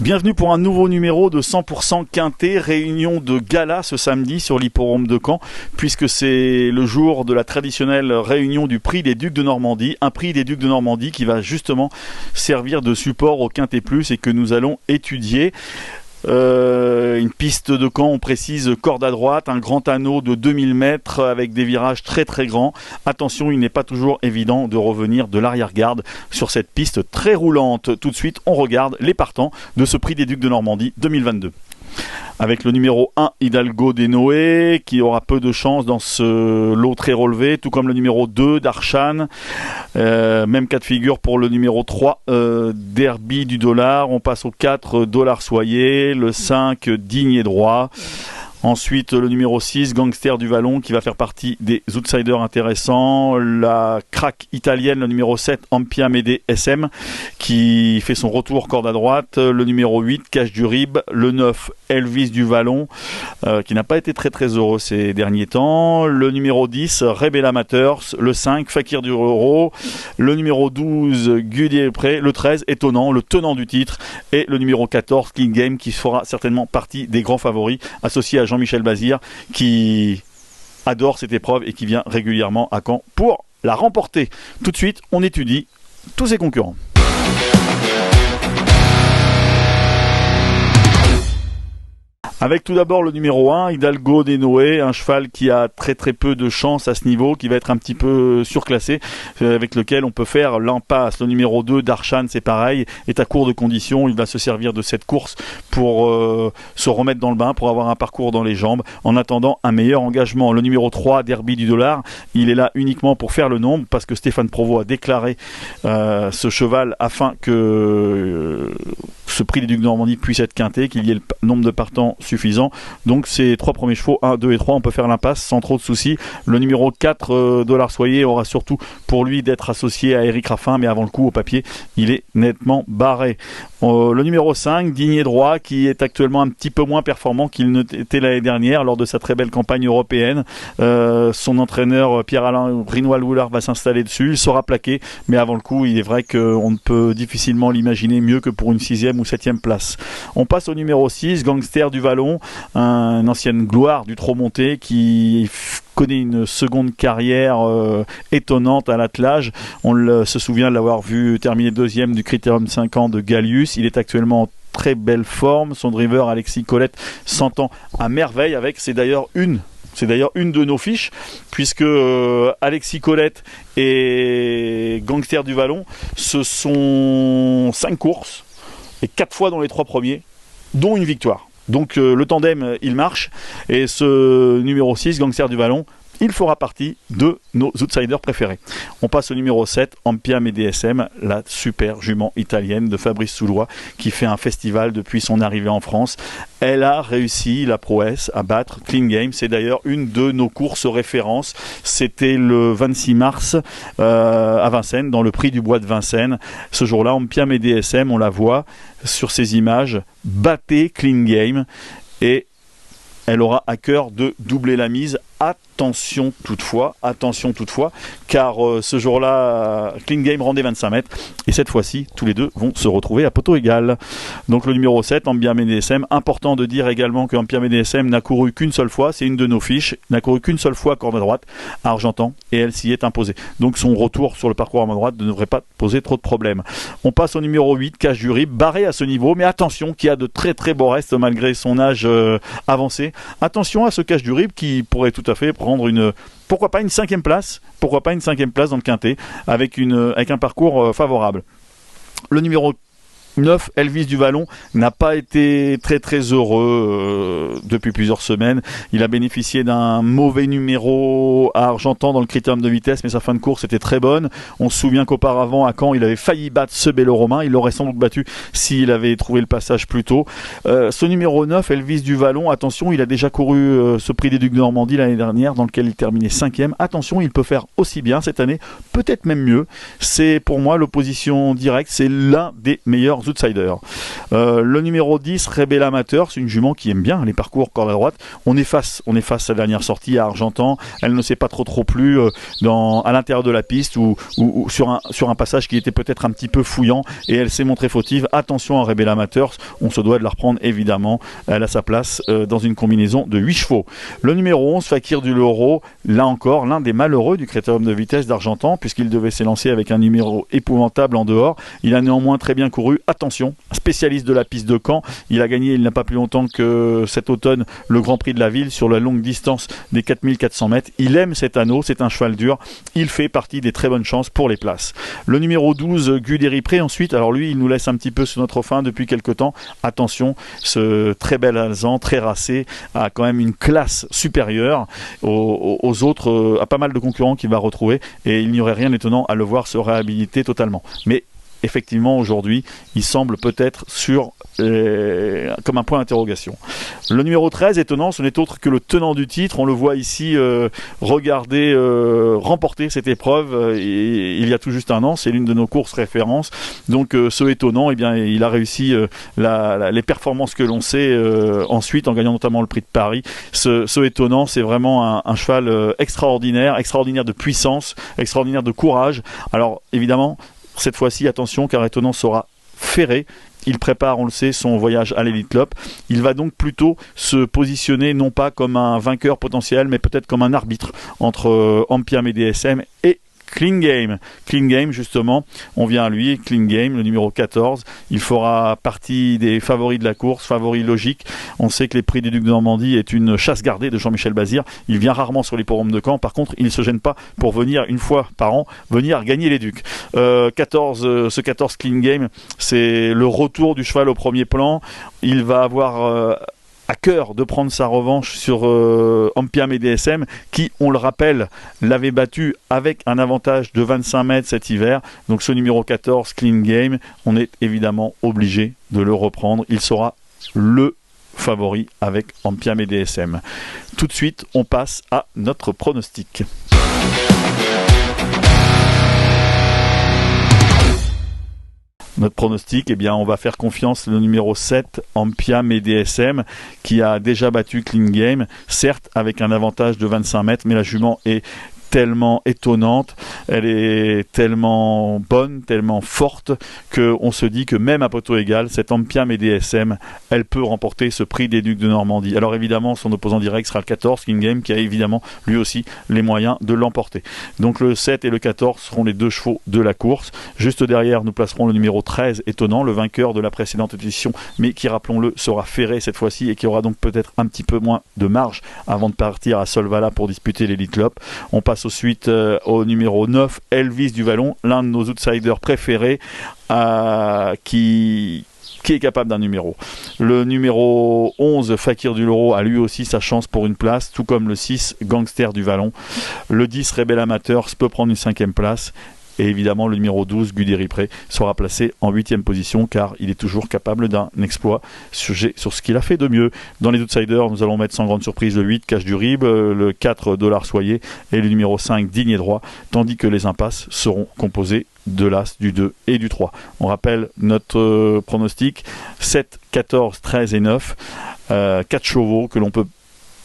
Bienvenue pour un nouveau numéro de 100% Quintet, réunion de gala ce samedi sur l'hippodrome de Caen, puisque c'est le jour de la traditionnelle réunion du prix des Ducs de Normandie, un prix des Ducs de Normandie qui va justement servir de support au Quintet Plus et que nous allons étudier. Une piste de Caen, on précise, corde à droite, un grand anneau de 2000 mètres avec des virages très très grands. Attention, il n'est pas toujours évident de revenir de l'arrière-garde sur cette piste très roulante. Tout de suite, on regarde les partants de ce prix des Ducs de Normandie 2022. Avec le numéro 1, Hidalgo des Noé, qui aura peu de chance dans ce lot très relevé, tout comme le numéro 2, Darshan. Même cas de figure pour le numéro 3, Derby du Dollar. On passe au 4, Dollar Soyer, le 5, Digne et Droit. Ensuite, le numéro 6, Gangster du Vallon, qui va faire partie des outsiders intéressants. La craque italienne, le numéro 7, Ampia Mede SM, qui fait son retour corde à droite. Le numéro 8, Cache du Rib. Le 9, Elvis du Vallon, qui n'a pas été très très heureux ces derniers temps. Le numéro 10, Rebel Amateurs. Le 5, Fakir du Euro. Le numéro 12, Gudier Pré. Le 13, étonnant, le tenant du titre. Et le numéro 14, King Game, qui fera certainement partie des grands favoris, associé à Jean-Michel Bazir, qui adore cette épreuve et qui vient régulièrement à Caen pour la remporter. Tout de suite, on étudie tous ses concurrents. Avec tout d'abord le numéro 1, Hidalgo des Noé, un cheval qui a très très peu de chance à ce niveau, qui va être un petit peu surclassé, avec lequel on peut faire l'impasse. Le numéro 2, Darshan, c'est pareil, est à court de conditions, il va se servir de cette course pour se remettre dans le bain, pour avoir un parcours dans les jambes, en attendant un meilleur engagement. Le numéro 3, Derby du Dollar, il est là uniquement pour faire le nombre, parce que Stéphane Provost a déclaré ce cheval afin que ce prix des Ducs de Normandie puisse être quinté, qu'il y ait le nombre de partants suffisant. Donc ces trois premiers chevaux, 1, 2 et 3, on peut faire l'impasse sans trop de soucis. Le numéro 4, Dollar Soyer, aura surtout pour lui d'être associé à Éric Raffin, mais avant le coup au papier, il est nettement barré. Le numéro 5, Digne et Droit, qui est actuellement un petit peu moins performant qu'il n'était l'année dernière lors de sa très belle campagne européenne. Son entraîneur Pierre-Alain Brinois-Loulard va s'installer dessus, il sera plaqué, mais avant le coup, il est vrai qu'on ne peut difficilement l'imaginer mieux que pour une 6e ou 7e place. On passe au numéro 6, Gangster du Vallon, une ancienne gloire du trot monté qui connaît une seconde carrière étonnante à l'attelage. On se souvient de l'avoir vu terminer 2e du Critérium 5 ans de Gallius. Il est actuellement en très belle forme. Son driver Alexis Colette s'entend à merveille avec, c'est d'ailleurs une de nos fiches, puisque Alexis Colette et Gangster du Vallon, ce sont 5 courses et 4 fois dans les 3 premiers, dont une victoire. Donc le tandem, il marche, et ce numéro 6, Gangster du Vallon, il fera partie de nos outsiders préférés. On passe au numéro 7, Ampia Mede SM, la super jument italienne de Fabrice Soulois, qui fait un festival depuis son arrivée en France. Elle a réussi la prouesse à battre Clean Game. C'est d'ailleurs une de nos courses références. C'était le 26 mars à Vincennes, dans le prix du bois de Vincennes. Ce jour-là, Ampia Mede SM, on la voit sur ces images, battait Clean Game, et elle aura à cœur de doubler la mise. Attention toutefois, car ce jour-là, Clean Game rendait 25 mètres, et cette fois-ci, tous les deux vont se retrouver à poteau égal. Donc le numéro 7, Ampia Mede SM, important de dire également que Ampia Mede SM n'a couru qu'une seule fois, c'est une de nos fiches, n'a couru qu'une seule fois corde à droite, à Argentan, et elle s'y est imposée. Donc son retour sur le parcours à main droite ne devrait pas poser trop de problèmes. On passe au numéro 8, Cache du Rib, barré à ce niveau, mais attention, qui a de très très beaux restes malgré son âge avancé. Attention à ce Cache du Rib qui pourrait tout à fait prendre pourquoi pas une 5e place dans le quintet avec un parcours favorable. Le numéro 9, Elvis du Vallon, n'a pas été très très heureux depuis plusieurs semaines. Il a bénéficié d'un mauvais numéro à Argentan dans le critérium de vitesse, mais sa fin de course était très bonne. On se souvient qu'auparavant à Caen, il avait failli battre ce Bello-Romain. Il l'aurait sans doute battu s'il avait trouvé le passage plus tôt. Ce numéro 9, Elvis du Vallon, attention, il a déjà couru ce prix des Ducs de Normandie l'année dernière, dans lequel il terminait 5e. Attention, il peut faire aussi bien cette année, peut-être même mieux. C'est pour moi l'opposition directe, c'est l'un des meilleurs leurs outsiders. Le numéro 10, Rebel Amateur, c'est une jument qui aime bien les parcours corde à droite. On efface sa dernière sortie à Argentan. Elle ne s'est pas trop plu à l'intérieur de la piste ou sur un passage qui était peut-être un petit peu fouillant, et elle s'est montrée fautive. Attention à Rebel Amateur, on se doit de la reprendre évidemment. Elle a sa place dans une combinaison de 8 chevaux. Le numéro 11, Fakir du Loro, là encore l'un des malheureux du critérium de vitesse d'Argentan, puisqu'il devait s'élancer avec un numéro épouvantable en dehors. Il a néanmoins très bien couru. Attention, spécialiste de la piste de Caen, il a gagné il n'y a pas plus longtemps que cet automne le Grand Prix de la ville sur la longue distance des 4400 mètres. Il aime cet anneau, c'est un cheval dur, il fait partie des très bonnes chances pour les places. Le numéro 12, Guderipré ensuite, alors lui il nous laisse un petit peu sur notre faim depuis quelques temps. Attention, ce très bel alezan, très racé, a quand même une classe supérieure aux autres, à pas mal de concurrents qu'il va retrouver, et il n'y aurait rien d'étonnant à le voir se réhabiliter totalement. Mais effectivement aujourd'hui il semble peut-être comme un point d'interrogation. Le numéro 13, étonnant, ce n'est autre que le tenant du titre. On le voit ici remporter cette épreuve il y a tout juste un an. C'est l'une de nos courses références. Donc ce étonnant, eh bien, il a réussi les performances que l'on sait ensuite en gagnant notamment le prix de Paris. Ce étonnant, c'est vraiment un cheval extraordinaire de puissance, extraordinaire de courage. Alors évidemment, cette fois-ci, attention, car étonnant sera ferré. Il prépare, on le sait, son voyage à l'Elite Club. Il va donc plutôt se positionner non pas comme un vainqueur potentiel, mais peut-être comme un arbitre entre Ampiam et DSM et Clean Game. Clean Game, justement, on vient à lui. Clean Game, le numéro 14. Il fera partie des favoris de la course, favoris logiques. On sait que les prix des Ducs de Normandie est une chasse gardée de Jean-Michel Bazir. Il vient rarement sur l'hippodrome de Caen. Par contre, il ne se gêne pas pour venir une fois par an, venir gagner les Ducs. Ce 14 Clean Game, c'est le retour du cheval au premier plan. Il va avoir à cœur de prendre sa revanche sur Ampiam et DSM qui, on le rappelle, l'avait battu avec un avantage de 25 mètres cet hiver. Donc ce numéro 14, Clean Game, on est évidemment obligé de le reprendre. Il sera le favori avec Ampiam et DSM. Tout de suite, on passe à notre pronostic. Notre pronostic, eh bien, on va faire confiance au numéro 7, Ampiam et DSM, qui a déjà battu Clean Game, certes avec un avantage de 25 mètres, mais la jument est tellement étonnante, elle est tellement bonne, tellement forte, qu'on se dit que même à poteau égal, cette Ampiam et DSM, elle peut remporter ce prix des Ducs de Normandie. Alors évidemment, son opposant direct sera le 14, Clean Game, qui a évidemment lui aussi les moyens de l'emporter. Donc le 7 et le 14 seront les deux chevaux de la course. Juste derrière, nous placerons le numéro 13, étonnant, le vainqueur de la précédente édition, mais qui, rappelons-le, sera ferré cette fois-ci et qui aura donc peut-être un petit peu moins de marge avant de partir à Solvala pour disputer l'Elite Club. On passe ensuite au numéro 9, Elvis du Vallon, l'un de nos outsiders préférés qui est capable d'un numéro. Le numéro 11, Fakir du Loro, a lui aussi sa chance pour une place, tout comme le 6, Gangster du Vallon. Le 10, Rebel Amateur, peut prendre une 5e place. Et évidemment, le numéro 12, Guderipré, sera placé en 8e position car il est toujours capable d'un exploit sur ce qu'il a fait de mieux. Dans les outsiders, nous allons mettre sans grande surprise le 8, Cache du Rib, le 4, Dollar Soyer et le numéro 5, Digne et Droit, tandis que les impasses seront composées de l'As, du 2 et du 3. On rappelle notre pronostic, 7, 14, 13 et 9, 4 chevaux que l'on peut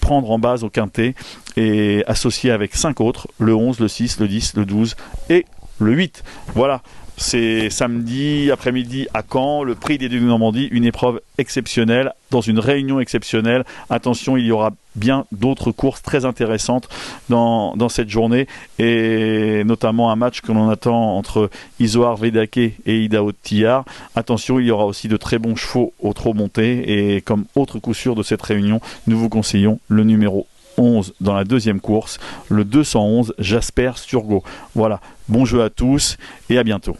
prendre en base au quintet et associer avec 5 autres, le 11, le 6, le 10, le 12 et le 8. Voilà, c'est samedi après-midi à Caen, le prix des Ducs de Normandie, une épreuve exceptionnelle, dans une réunion exceptionnelle. Attention, il y aura bien d'autres courses très intéressantes dans cette journée, et notamment un match que l'on attend entre Isoar Vedake et Idaho Tillard. Attention, il y aura aussi de très bons chevaux au trot monté, et comme autre coup sûr de cette réunion, nous vous conseillons le numéro 11 dans la deuxième course, le 211 Jasper Sturgo. Voilà, bon jeu à tous et à bientôt.